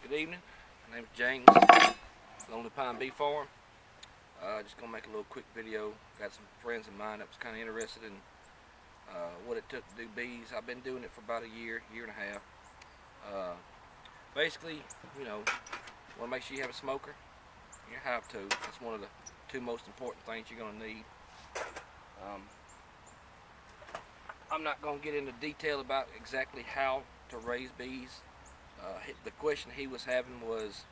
Good evening. My name is James, Lonely Pine Bee Farm. Just gonna make a little quick video. Got some friends of mine that was kind of interested in what it took to do bees. I've been doing it for about a year and a half. Basically, want to make sure you have a smoker in your hive too. That's one of the two most important things you're gonna need. I'm not gonna get into detail about exactly how to raise bees. The question he was having was,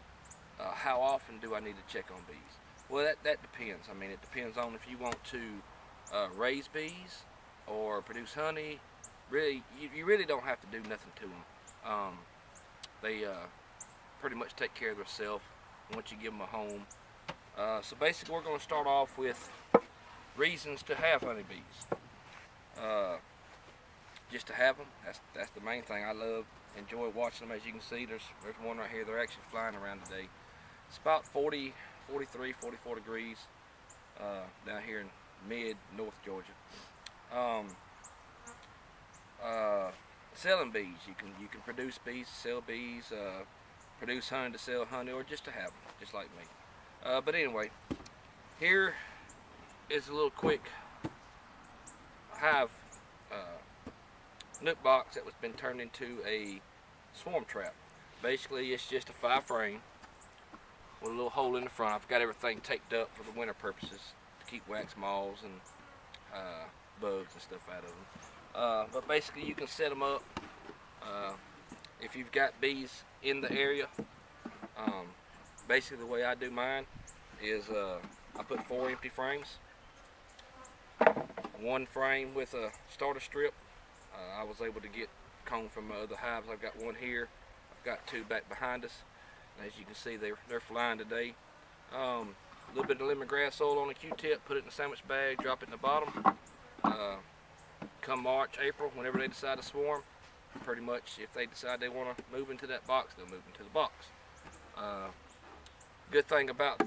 how often do I need to check on bees? Well, that depends. I mean, it depends on if you want to raise bees or produce honey. Really, you really don't have to do nothing to them. They pretty much take care of themselves once you give them a home. So basically, we're going to start off with reasons to have honeybees. Just to have them. That's the main thing. I enjoy watching them. As you can see, there's one right here. They're actually flying around today. It's about 43, 44 degrees down here in mid-north Georgia. Selling bees. You can produce bees to sell bees, produce honey to sell honey, or just to have them, just like me. But anyway, here is a little quick hive nook box that was been turned into a swarm trap. Basically, it's just a 5 frame with a little hole in the front. I've got everything taped up for the winter purposes to keep wax moths and bugs and stuff out of them. But basically, you can set them up if you've got bees in the area. Basically, the way I do mine is I put 4 empty frames, 1 frame with a starter strip. I was able to get comb from other hives. I've got 1 here. I've got 2 back behind us. And as you can see, they're flying today. A little bit of lemongrass oil on a Q-tip, put it in a sandwich bag, drop it in the bottom. Come March, April, whenever they decide to swarm, pretty much if they decide they want to move into that box, they'll move into the box. Good thing about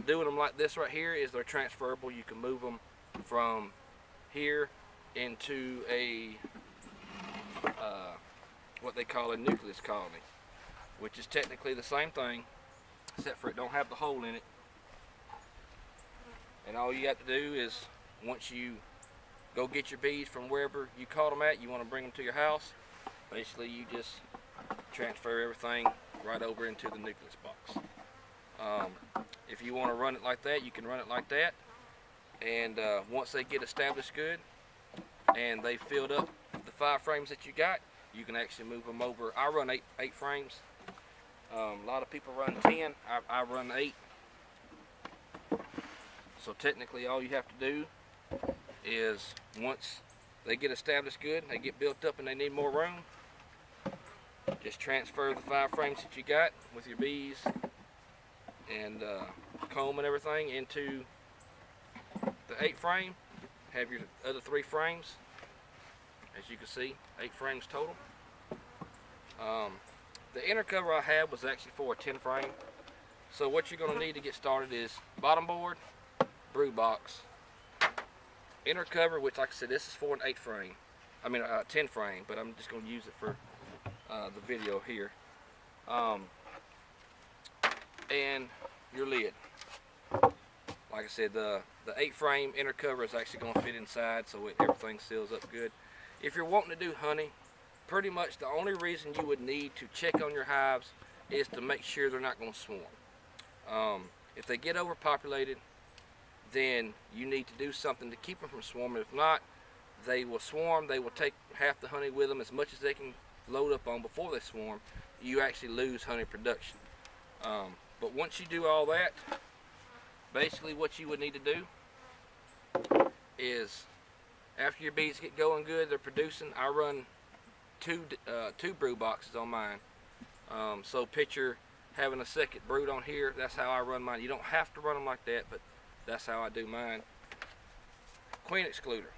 doing them like this right here is they're transferable. You can move them from here into a what they call a nucleus colony, which is technically the same thing, except for it don't have the hole in it. And all you got to do is, once you go get your bees from wherever you caught them at, you want to bring them to your house, basically you just transfer everything right over into the nucleus box. If you want to run it like that, you can run it like that. And once they get established good and they filled up the 5 frames that you got, you can actually move them over. I run 8 frames. A lot of people run 10. I run 8. So technically, all you have to do is, once they get established good, they get built up and they need more room, just transfer the 5 frames that you got with your bees and comb and everything into the 8 frame. Have your other 3 frames. As you can see, 8 frames total. The inner cover I had was actually for a 10 frame. So what you're going to need to get started is bottom board, brood box, inner cover, which, like I said, this is for an 8 frame. I mean 10 frame, but I'm just going to use it for the video here. And your lid. Like I said, the 8 frame inner cover is actually going to fit inside, so everything seals up good. If you're wanting to do honey, pretty much the only reason you would need to check on your hives is to make sure they're not going to swarm. If they get overpopulated, then you need to do something to keep them from swarming. If not, they will swarm. They will take half the honey with them, as much as they can load up on before they swarm. You actually lose honey production. But once you do all that, basically what you would need to do is, after your bees get going good, they're producing, I run two brood boxes on mine. So picture having a second brood on here. That's how I run mine. You don't have to run them like that, but that's how I do mine. Queen excluder.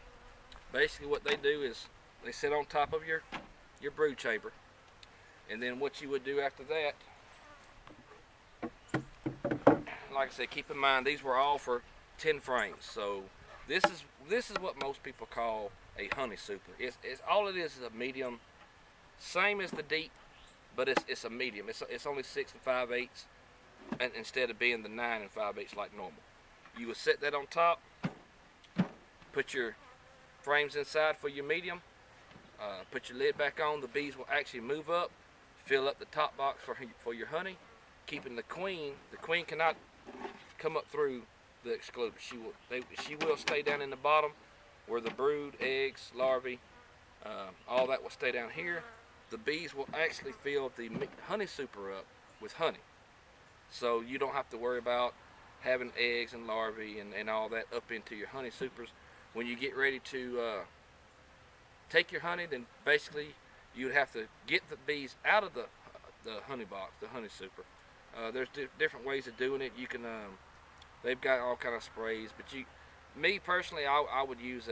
Basically what they do is they sit on top of your brood chamber. And then what you would do after that, like I said, keep in mind these were all for 10 frames. So this is what most people call a honey super. It's all it is a medium, same as the deep but it's a medium. It's only 6 5/8, and instead of being the 9 5/8 like normal. You would set that on top, put your frames inside for your medium, put your lid back on. The bees will actually move up, fill up the top box for your honey, keeping the queen. The queen cannot come up through the excluder. She will stay down in the bottom where the brood, eggs, larvae, all that will stay down here. The bees will actually fill the honey super up with honey, so you don't have to worry about having eggs and larvae and all that up into your honey supers. When you get ready to take your honey, then basically you would have to get the bees out of the honey box, the honey super. There's different ways of doing it. You can, they've got all kind of sprays, but me personally, I would use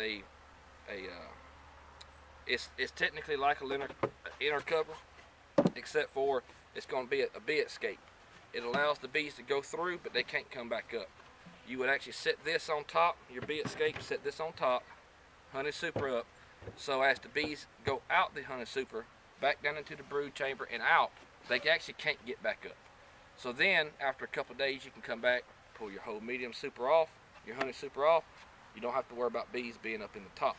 it's technically like a inner cover, except for it's going to be a bee escape. It allows the bees to go through, but they can't come back up. You would actually set this on top, your bee escape, set this on top, honey super up, so as the bees go out the honey super, back down into the brood chamber and out, they actually can't get back up. So then, after a couple of days, you can come back, pull your whole medium super off, your honey super off. You don't have to worry about bees being up in the top.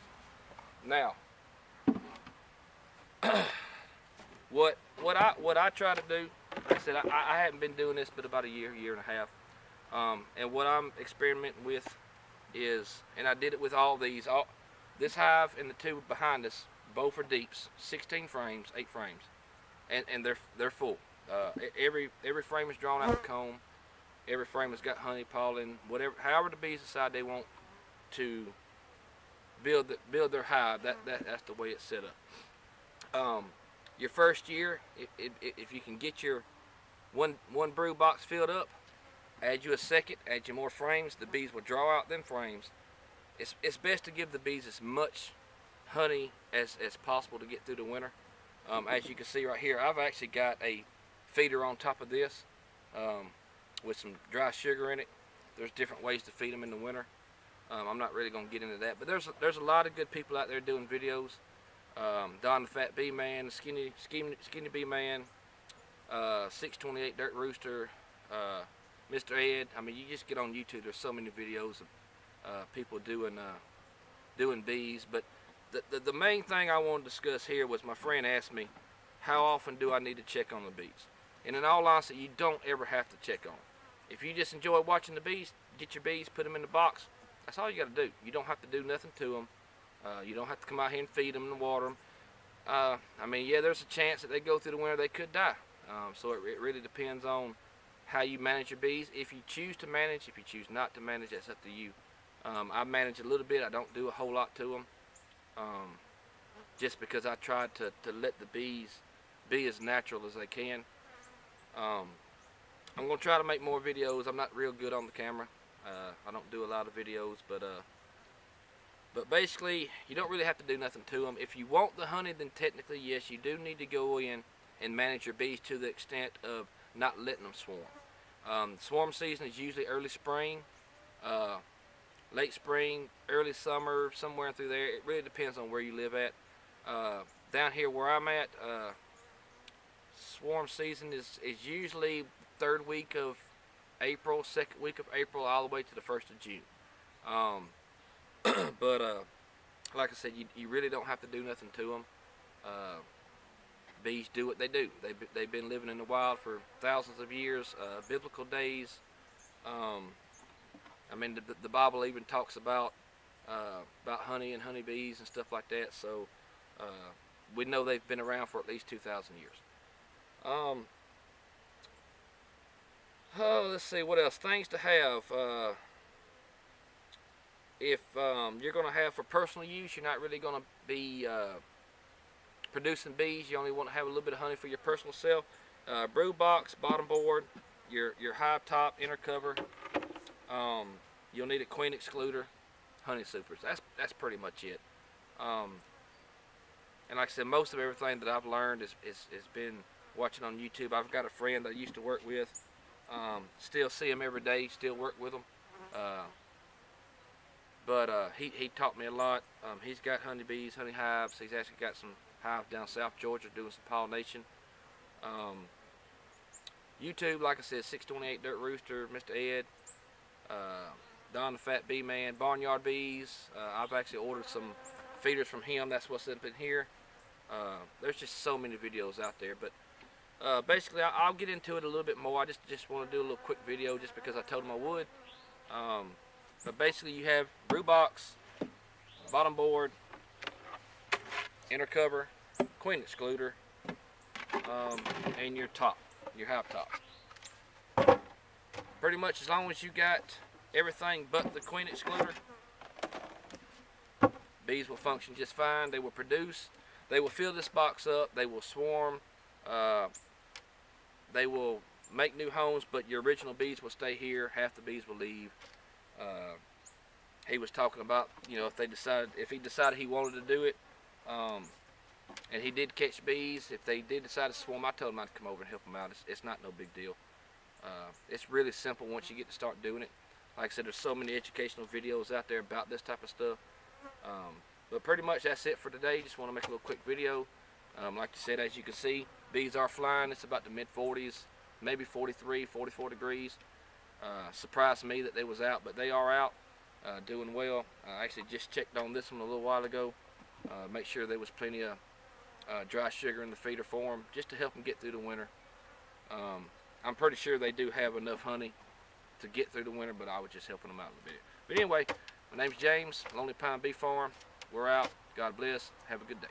Now, what I try to do, like I said, I haven't been doing this but about a year and a half. And what I'm experimenting with is, and I did it with all these, this hive and the two behind us, both are deeps, 16 frames, 8 frames, and they're full. Every frame is drawn out with comb. Every frame has got honey, pollen, whatever, however the bees decide they want to build their hive. That's the way it's set up. Your first year, if you can get your one brood box filled up, add you a second, add you more frames, the bees will draw out them frames. It's best to give the bees as much honey as possible to get through the winter. As you can see right here, I've actually got a feeder on top of this with some dry sugar in it. There's different ways to feed them in the winter. I'm not really going to get into that, but there's a lot of good people out there doing videos. Don the Fat Bee Man, Skinny Bee Man, 628 Dirt Rooster, Mr. Ed. I mean, you just get on YouTube. There's so many videos of people doing bees. But the main thing I want to discuss here was my friend asked me, how often do I need to check on the bees? And in all honesty, you don't ever have to check on them. If you just enjoy watching the bees, get your bees, put them in the box. That's all you got to do. You don't have to do nothing to them. You don't have to come out here and feed them and water them. I mean, yeah, there's a chance that they go through the winter, they could die. So it really depends on how you manage your bees. If you choose to manage, if you choose not to manage, that's up to you. I manage a little bit. I don't do a whole lot to them, just because I try to let the bees be as natural as they can. I'm going to try to make more videos. I'm not real good on the camera. I don't do a lot of videos, but basically, you don't really have to do nothing to them. If you want the honey, then technically, yes, you do need to go in and manage your bees to the extent of not letting them swarm. Swarm season is usually early spring, late spring, early summer, somewhere through there. It really depends on where you live at. Down here where I'm at, swarm season is usually third week of April, second week of April, all the way to the 1st of June. But like I said, you really don't have to do nothing to them. Bees do what they do. They've been living in the wild for thousands of years, biblical days. I mean, the Bible even talks about honey and honeybees and stuff like that. So we know they've been around for at least 2,000 years. Oh, let's see what else. Things to have. If you're going to have for personal use, you're not really going to be producing bees. You only want to have a little bit of honey for your personal self. Brood box, bottom board, your hive top, inner cover. You'll need a queen excluder, honey supers. That's pretty much it. And like I said, most of everything that I've learned has been watching on YouTube. I've got a friend that I used to work with. Still see him every day. Still work with him. But he taught me a lot. He's got honeybees, honey hives. He's actually got some hives down South Georgia doing some pollination. YouTube, like I said, 628 Dirt Rooster, Mr. Ed, Don the Fat Bee Man, Barnyard Bees. I've actually ordered some feeders from him. That's what's up in here. There's just so many videos out there, but basically I'll get into it a little bit more. I just want to do a little quick video just because I told him I would. But basically you have brew box, bottom board, inner cover, queen excluder, and your top, your hive top. Pretty much as long as you got everything but the queen excluder, bees will function just fine. They will produce, they will fill this box up, they will swarm, they will make new homes, but your original bees will stay here. Half the bees will leave. He was talking about, you know, if he decided he wanted to do it, and he did catch bees, if they did decide to swarm, I told him I'd come over and help him out. It's not no big deal. It's really simple once you get to start doing it. Like I said, there's so many educational videos out there about this type of stuff. But pretty much that's it for today. Just want to make a little quick video. Like you said, as you can see, bees are flying. It's about the mid 40s, maybe 43, 44 degrees. Surprised me that they was out, but they are out, doing well. I actually just checked on this one a little while ago. Make sure there was plenty of dry sugar in the feeder for them, just to help them get through the winter. I'm pretty sure they do have enough honey to get through the winter, but I was just helping them out a little bit. But anyway, my name's James, Lonely Pine Bee Farm. We're out. God bless. Have a good day.